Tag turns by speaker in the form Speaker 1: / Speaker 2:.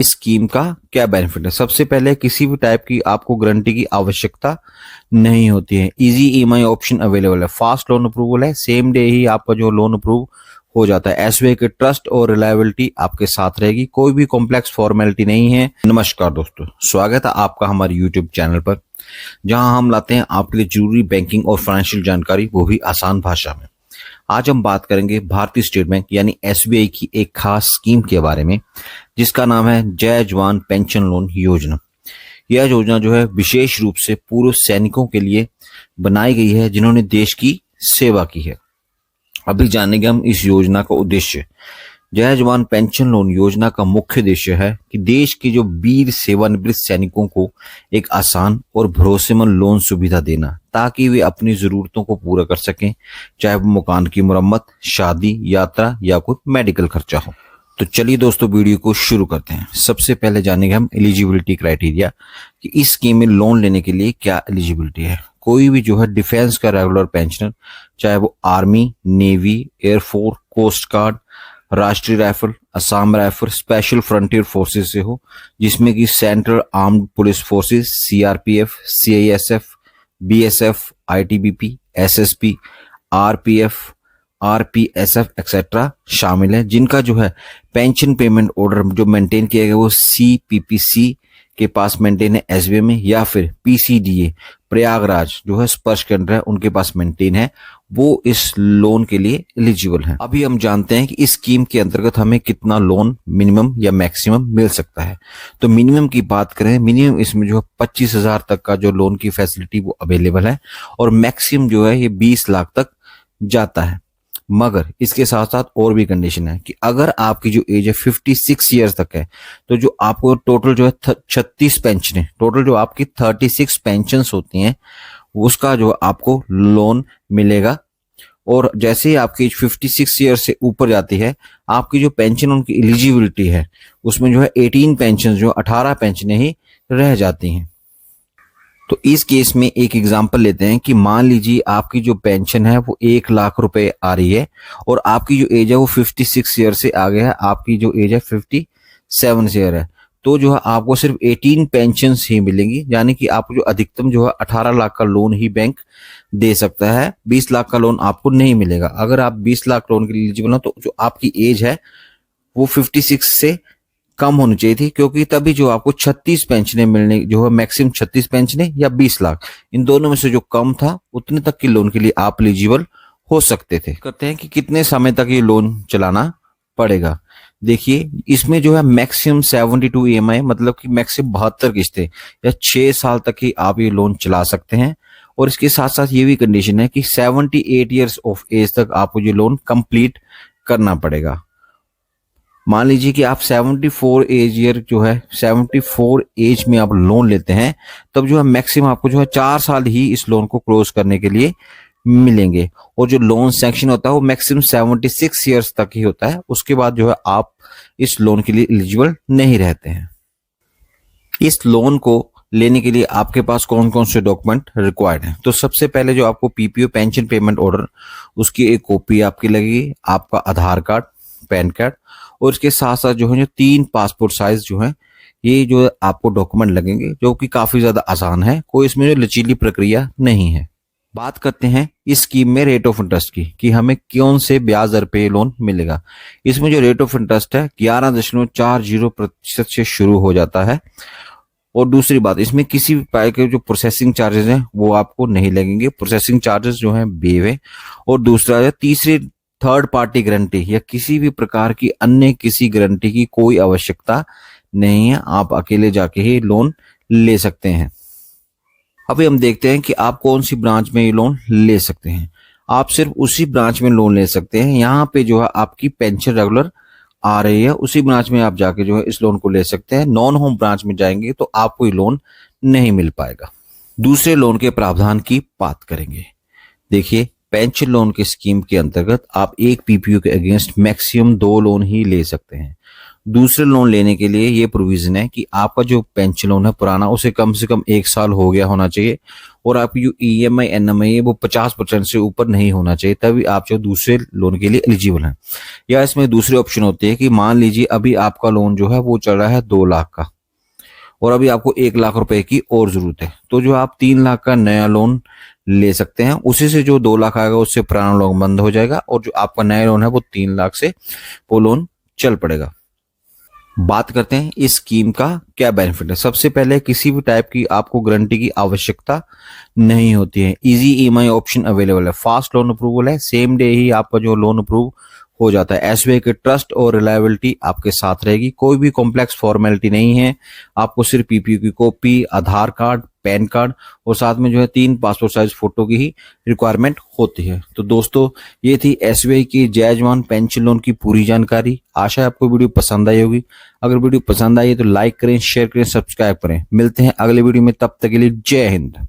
Speaker 1: इस स्कीम का क्या बेनिफिट है। सबसे पहले किसी भी टाइप की आपको गारंटी की आवश्यकता नहीं होती है। इजी ईएमआई ऑप्शन अवेलेबल है, फास्ट लोन अप्रूवल है, सेम डे ही आपका जो लोन अप्रूव हो जाता है। एसबीआई के ट्रस्ट और रिलायबिलिटी आपके साथ रहेगी, कोई भी कॉम्प्लेक्स फॉर्मेलिटी नहीं है। नमस्कार दोस्तों, स्वागत है आपका हमारे यूट्यूब चैनल पर, जहां हम लाते हैं आपके लिए जरूरी बैंकिंग और फाइनेंशियल जानकारी, वो भी आसान भाषा में। आज हम बात करेंगे भारतीय स्टेट बैंक यानी एसबीआई की एक खास स्कीम के बारे में, जिसका नाम है जय जवान पेंशन लोन योजना। यह योजना जो है विशेष रूप से पूर्व सैनिकों के लिए बनाई गई है, जिन्होंने देश की सेवा की है। अभी जानेंगे हम इस योजना का उद्देश्य। जय जवान पेंशन लोन योजना का मुख्य उद्देश्य है कि देश के जो वीर सेवानिवृत्त सैनिकों को एक आसान और भरोसेमंद लोन सुविधा देना, ताकि वे अपनी जरूरतों को पूरा कर सकें, चाहे वो मकान की मुरम्मत, शादी, यात्रा या कोई मेडिकल खर्चा हो। तो चलिए दोस्तों, वीडियो को शुरू करते हैं। सबसे पहले जानेंगे हम एलिजिबिलिटी क्राइटेरिया कि इस स्कीम में लोन लेने के लिए क्या एलिजिबिलिटी है। कोई भी जो है डिफेंस का रेगुलर पेंशनर, चाहे वो army, navy, air force, coast guard, राष्ट्रीय rifle, Assam rifle, special frontier forces से हो, जिसमें कि central armed police forces, CRPF, CISF, BSF, ITBP, SSP, RPF, RPSF etcetera शामिल है, जिनका जो है पेंशन पेमेंट ऑर्डर जो मेंटेन किया गया वो सीपीपीसी के पास मेंटेन है एसबीआई में, या फिर पीसीडीए प्रयागराज जो है स्पर्श केंद्र है उनके पास मेंटेन है, वो इस लोन के लिए एलिजिबल है। अभी हम जानते हैं कि इस स्कीम के अंतर्गत हमें कितना लोन मिनिमम या मैक्सिमम मिल सकता है। तो मिनिमम की बात करें, मिनिमम इसमें जो है 25,000 तक का जो लोन की फैसिलिटी वो अवेलेबल है, और मैक्सिमम जो है ये 20 लाख तक जाता है। मगर इसके साथ साथ और भी कंडीशन है कि अगर आपकी जो एज है 56 ईयर्स तक है, तो जो आपको टोटल जो है 36 पेंशन, टोटल जो आपकी 36 पेंशन होती हैं, उसका जो आपको लोन मिलेगा। और जैसे ही आपकी एज 56 ईयर्स से ऊपर जाती है, आपकी जो पेंशन उनकी एलिजिबिलिटी है उसमें जो है 18 पेंशन, जो 18 पेंशनें ही रह जाती हैं। तो इस केस में एक एग्जांपल लेते हैं कि मान लीजिए आपकी जो पेंशन है वो 1 लाख रुपए आ रही है, और आपकी जो एज है वो 56 ईयर से आगे है, आपकी जो एज है 57 ईयर है, तो जो है आपको सिर्फ 18 पेंशन ही मिलेंगी। यानी कि आपको जो अधिकतम जो है 18 लाख का लोन ही बैंक दे सकता है, 20 लाख का लोन आपको नहीं मिलेगा। अगर आप 20 लाख लोन के लिए एलिजिबल हो, तो जो आपकी एज है वो 56 से कम होनी चाहिए थी, क्योंकि तभी जो आपको 36 पेंशनें मिलने, जो है मैक्सिमम 36 पेंशनें या 20 लाख, इन दोनों में से जो कम था उतने तक के लोन के लिए आप एलिजिबल हो सकते थे। करते हैं कि कितने समय तक ये लोन चलाना पड़ेगा। देखिए, इसमें जो है मैक्सिमम 72 ईएमआई, मतलब कि मैक्सिमम 72 किस्तें या 6 साल तक ही आप ये लोन चला सकते हैं। और इसके साथ साथ ये भी कंडीशन है कि 78 ईयर्स ऑफ एज तक आपको ये लोन कंप्लीट करना पड़ेगा। मान लीजिए कि आप 74 एज ईयर जो है 74 एज में आप लोन लेते हैं, तब जो है मैक्सिमम आपको जो है 4 साल ही इस लोन को क्लोज करने के लिए मिलेंगे। और जो लोन सैंक्शन होता है वो मैक्सिमम 76 ईयर्स तक ही होता है, उसके बाद जो है आप इस लोन के लिए एलिजिबल नहीं रहते हैं। इस लोन को लेने के लिए आपके पास कौन कौन से डॉक्यूमेंट रिक्वायर्ड हैं। तो सबसे पहले जो आपको पीपीओ पेंशन पेमेंट ऑर्डर, उसकी एक कॉपी आपकी लगेगी, आपका आधार कार्ड, पैन कार्ड, और इसके साथ साथ जो है जो 3 पासपोर्ट साइज जो है, ये जो आपको डॉक्यूमेंट लगेंगे, जो कि काफी ज्यादा आसान है, कोई इसमें जो लचीली प्रक्रिया नहीं है। बात करते हैं इस स्कीम में रेट ऑफ इंटरेस्ट की, कि हमें कौन से ब्याज दर पे लोन मिलेगा। इसमें जो रेट ऑफ इंटरेस्ट है 11.40% से शुरू हो जाता है। और दूसरी बात, इसमें किसी भी प्रकार के जो प्रोसेसिंग चार्जेस हैं वो आपको नहीं लगेंगे, प्रोसेसिंग चार्जेस जो हैं बेव है। और दूसरा है, तीसरी थर्ड पार्टी गारंटी या किसी भी प्रकार की अन्य किसी गारंटी की कोई आवश्यकता नहीं है, आप अकेले जाके ही लोन ले सकते हैं। अभी हम देखते हैं कि आप कौन सी ब्रांच में ये लोन ले सकते हैं। आप सिर्फ उसी ब्रांच में लोन ले सकते हैं यहाँ पे जो है आपकी पेंशन रेगुलर आ रही है, उसी ब्रांच में आप जाके जो है इस लोन को ले सकते हैं। नॉन होम ब्रांच में जाएंगे तो आपको ये लोन नहीं मिल पाएगा। दूसरे लोन के प्रावधान की बात करेंगे। देखिए, पेंशन लोन की स्कीम के अंतर्गत आप एक पीपीओ के अगेंस्ट मैक्सिमम 2 लोन ही ले सकते हैं। दूसरे लोन लेने के लिए ये प्रोविजन है कि आपका जो पेंशन लोन है पुराना, उसे कम से कम 1 साल हो गया होना चाहिए, और आपकी जो EMI NMI है वो 50% से ऊपर नहीं होना चाहिए, तभी आप जो दूसरे लोन के लिए एलिजिबल हैं। या इसमें दूसरी ऑप्शन होती है कि मान लीजिए अभी आपका लोन जो है वो चल रहा है 2 लाख का और अभी आपको 1 लाख रुपए की और जरूरत है, तो जो आप 3 लाख का नया लोन ले सकते हैं, उसी से जो 2 लाख आएगा उससे पुराना लोन बंद हो जाएगा और जो आपका नया लोन है वो 3 लाख से वो लोन चल पड़ेगा। बात करते हैं इस स्कीम का क्या बेनिफिट है। सबसे पहले किसी भी टाइप की आपको गारंटी की आवश्यकता नहीं होती है। इजी EMI ऑप्शन अवेलेबल है, फास्ट लोन अप्रूवल है, सेम डे ही आपका जो लोन अप्रूव हो जाता है। SBI के ट्रस्ट और रिलायबिलिटी आपके साथ रहेगी, कोई भी कॉम्प्लेक्स फॉर्मेलिटी नहीं है। आपको सिर्फ PPU की कॉपी, आधार कार्ड, पैन कार्ड और साथ में जो है 3 पासपोर्ट साइज फोटो की ही रिक्वायरमेंट होती है। तो दोस्तों ये थी SBI की जय जवान पेंशन लोन की पूरी जानकारी। आशा है आपको वीडियो पसंद आई होगी। अगर वीडियो पसंद आई है तो लाइक करें, शेयर करें, सब्सक्राइब करें। मिलते हैं अगले वीडियो में, तब तक के लिए जय हिंद।